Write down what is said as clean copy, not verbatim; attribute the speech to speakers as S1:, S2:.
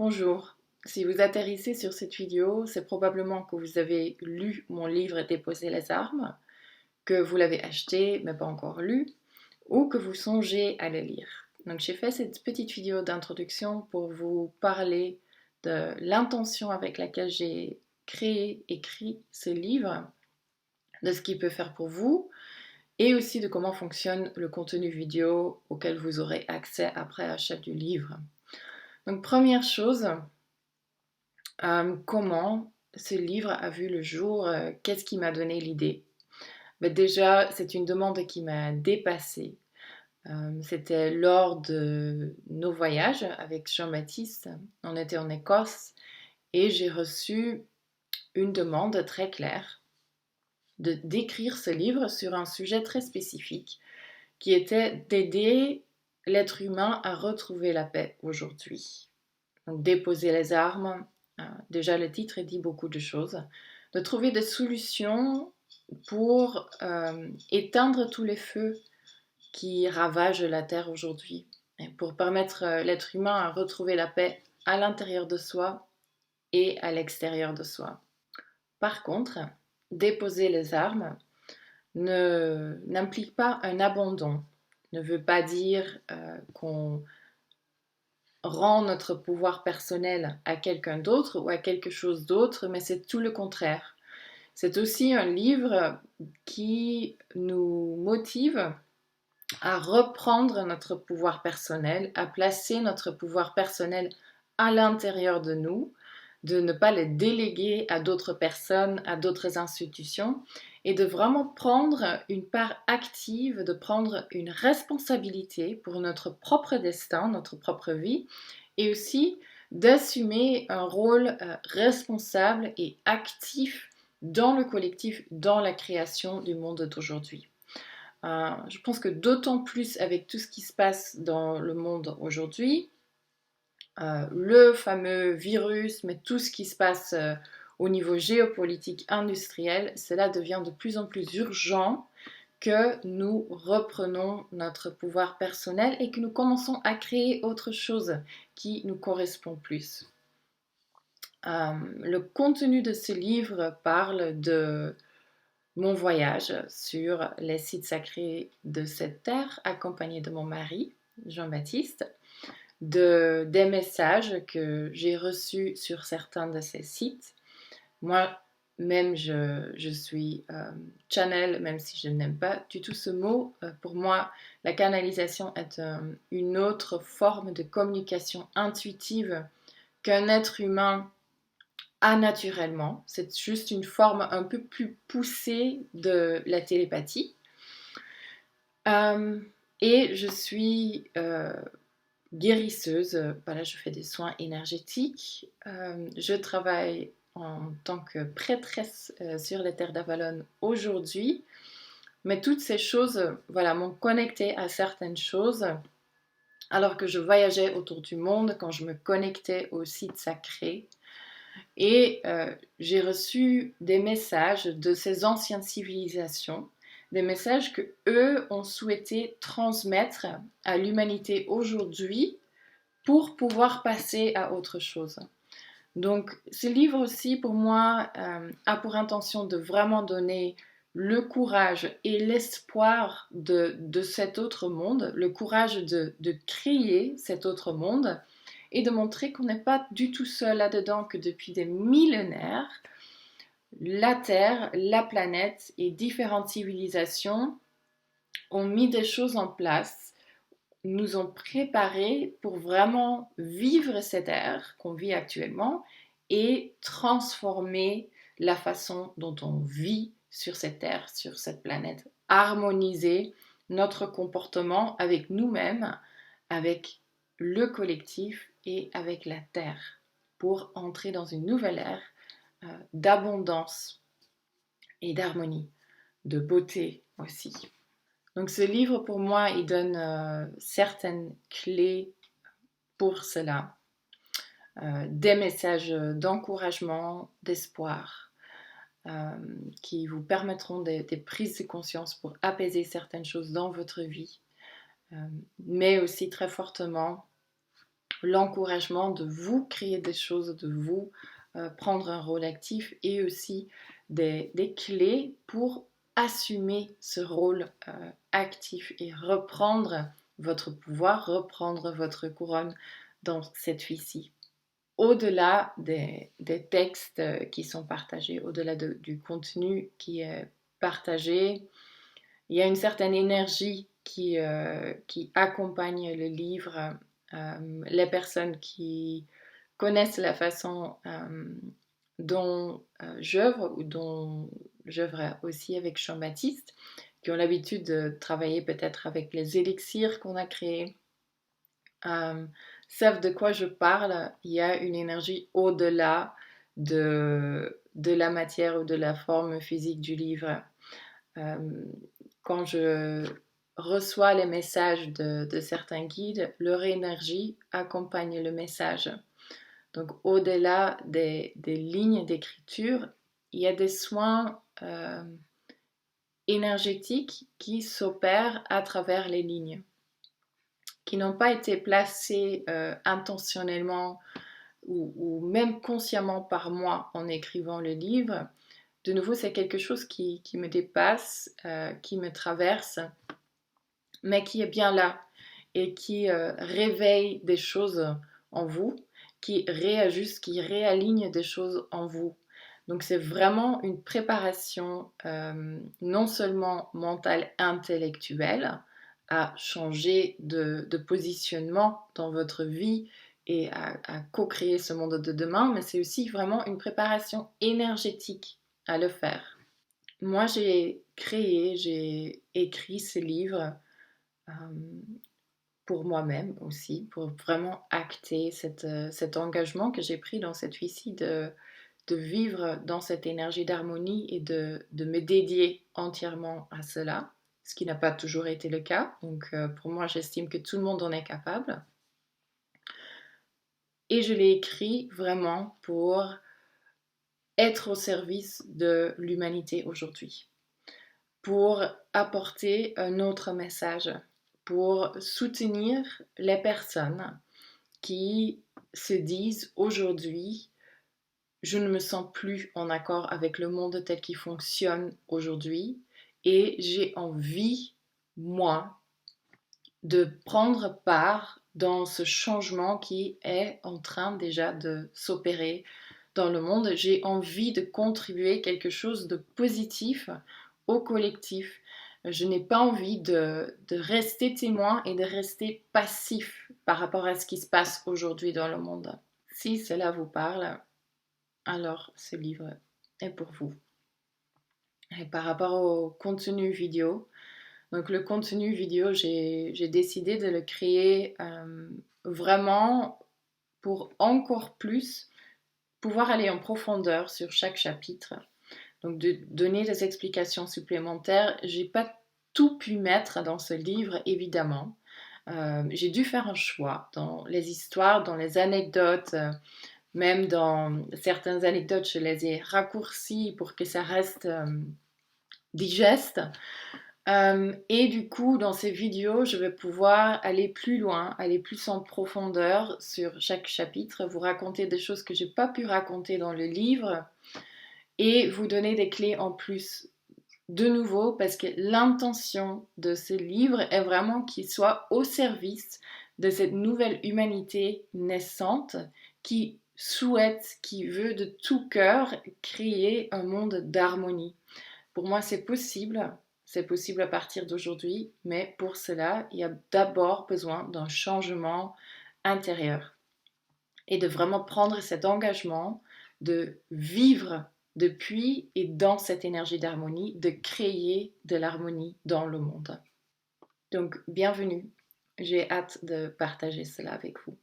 S1: Bonjour, si vous atterrissez sur cette vidéo, c'est probablement que vous avez lu mon livre Déposer les armes, que vous l'avez acheté mais pas encore lu, ou que vous songez à le lire. Donc j'ai fait cette petite vidéo d'introduction pour vous parler de l'intention avec laquelle j'ai écrit ce livre, de ce qu'il peut faire pour vous, et aussi de comment fonctionne le contenu vidéo auquel vous aurez accès après achat du livre. Donc première chose, comment ce livre a vu le jour, qu'est-ce qui m'a donné l'idée? Ben déjà, c'est une demande qui m'a dépassée. C'était lors de nos voyages avec Jean-Baptiste. On était en Écosse et j'ai reçu une demande très claire d'écrire ce livre sur un sujet très spécifique qui était d'aider l'être humain à retrouver la paix aujourd'hui. Donc, déposer les armes, déjà le titre dit beaucoup de choses, de trouver des solutions pour éteindre tous les feux qui ravagent la Terre aujourd'hui, et pour permettre l'être humain à retrouver la paix à l'intérieur de soi et à l'extérieur de soi. Par contre, déposer les armes n'implique pas un abandon, ne veut pas dire qu'on rend notre pouvoir personnel à quelqu'un d'autre ou à quelque chose d'autre, mais c'est tout le contraire. C'est aussi un livre qui nous motive à reprendre notre pouvoir personnel, à placer notre pouvoir personnel à l'intérieur de nous, de ne pas le déléguer à d'autres personnes, à d'autres institutions, et de vraiment prendre une part active, de prendre une responsabilité pour notre propre destin, notre propre vie, et aussi d'assumer un rôle responsable et actif dans le collectif, dans la création du monde d'aujourd'hui. Je pense que d'autant plus avec tout ce qui se passe dans le monde aujourd'hui, le fameux virus, mais tout ce qui se passe au niveau géopolitique industriel, cela devient de plus en plus urgent que nous reprenons notre pouvoir personnel et que nous commençons à créer autre chose qui nous correspond plus. Le contenu de ce livre parle de mon voyage sur les sites sacrés de cette terre, accompagné de mon mari, Jean-Baptiste, des messages que j'ai reçus sur certains de ces sites. Moi-même, je suis channel, même si je n'aime pas du tout ce mot. Pour moi, la canalisation est une autre forme de communication intuitive qu'un être humain a naturellement. C'est juste une forme un peu plus poussée de la télépathie. Et je suis guérisseuse. Voilà, je fais des soins énergétiques. Je travaille en tant que prêtresse sur les terres d'Avalon aujourd'hui. Mais toutes ces choses, voilà, m'ont connectée à certaines choses. Alors que je voyageais autour du monde, quand je me connectais aux sites sacrés. Et j'ai reçu des messages de ces anciennes civilisations, des messages que eux ont souhaité transmettre à l'humanité aujourd'hui pour pouvoir passer à autre chose. Donc ce livre aussi pour moi a pour intention de vraiment donner le courage et l'espoir de cet autre monde, le courage de créer cet autre monde et de montrer qu'on n'est pas du tout seul là-dedans, que depuis des millénaires, la Terre, la planète et différentes civilisations ont mis des choses en place, nous ont préparés pour vraiment vivre cette ère qu'on vit actuellement et transformer la façon dont on vit sur cette terre, sur cette planète, harmoniser notre comportement avec nous-mêmes, avec le collectif et avec la terre pour entrer dans une nouvelle ère d'abondance et d'harmonie, de beauté aussi. Donc ce livre pour moi il donne certaines clés pour cela, des messages d'encouragement, d'espoir, qui vous permettront des prises de conscience pour apaiser certaines choses dans votre vie, mais aussi très fortement l'encouragement de vous créer des choses, de vous prendre un rôle actif et aussi des clés pour assumer ce rôle actif et reprendre votre pouvoir, reprendre votre couronne dans cette vie-ci. Au-delà des textes qui sont partagés, au-delà du contenu qui est partagé, il y a une certaine énergie qui accompagne le livre. Les personnes qui connaissent la façon dont j'œuvre ou dont j'œuvre aussi avec Jean-Baptiste, qui ont l'habitude de travailler peut-être avec les élixirs qu'on a créés, savent de quoi je parle. Il y a une énergie au-delà de la matière ou de la forme physique du livre. Quand je reçois les messages de certains guides, leur énergie accompagne le message. Donc au-delà des lignes d'écriture, il y a des soins énergétiques qui s'opèrent à travers les lignes, qui n'ont pas été placés intentionnellement ou même consciemment par moi en écrivant le livre. De nouveau, c'est quelque chose qui me dépasse, qui me traverse, mais qui est bien là et qui réveille des choses en vous, qui réajuste, qui réaligne des choses en vous. Donc c'est vraiment une préparation non seulement mentale, intellectuelle, à changer de positionnement dans votre vie et à co-créer ce monde de demain, mais c'est aussi vraiment une préparation énergétique à le faire. Moi, j'ai écrit ce livre pour moi-même aussi, pour vraiment acter cet engagement que j'ai pris dans cette vie-ci de vivre dans cette énergie d'harmonie et de me dédier entièrement à cela, ce qui n'a pas toujours été le cas. Donc pour moi, j'estime que tout le monde en est capable. Et je l'ai écrit vraiment pour être au service de l'humanité aujourd'hui, pour apporter un autre message, pour soutenir les personnes qui se disent aujourd'hui: je ne me sens plus en accord avec le monde tel qu'il fonctionne aujourd'hui et j'ai envie, moi, de prendre part dans ce changement qui est en train déjà de s'opérer dans le monde. J'ai envie de contribuer quelque chose de positif au collectif. Je n'ai pas envie de rester témoin et de rester passif par rapport à ce qui se passe aujourd'hui dans le monde. Si cela vous parle, alors ce livre est pour vous. Et par rapport au contenu vidéo, donc le contenu vidéo, j'ai décidé de le créer vraiment pour encore plus pouvoir aller en profondeur sur chaque chapitre. Donc de donner des explications supplémentaires. J'ai pas tout pu mettre dans ce livre, évidemment. J'ai dû faire un choix dans les histoires, dans les anecdotes. Même dans certaines anecdotes, je les ai raccourcies pour que ça reste digeste. Et du coup, dans ces vidéos, je vais pouvoir aller plus loin, aller plus en profondeur sur chaque chapitre, vous raconter des choses que j'ai pas pu raconter dans le livre et vous donner des clés en plus. De nouveau, parce que l'intention de ce livre est vraiment qu'il soit au service de cette nouvelle humanité naissante qui souhaite, qui veut de tout cœur créer un monde d'harmonie. Pour moi, c'est possible à partir d'aujourd'hui, mais pour cela, il y a d'abord besoin d'un changement intérieur et de vraiment prendre cet engagement de vivre depuis et dans cette énergie d'harmonie, de créer de l'harmonie dans le monde. Donc, bienvenue. J'ai hâte de partager cela avec vous.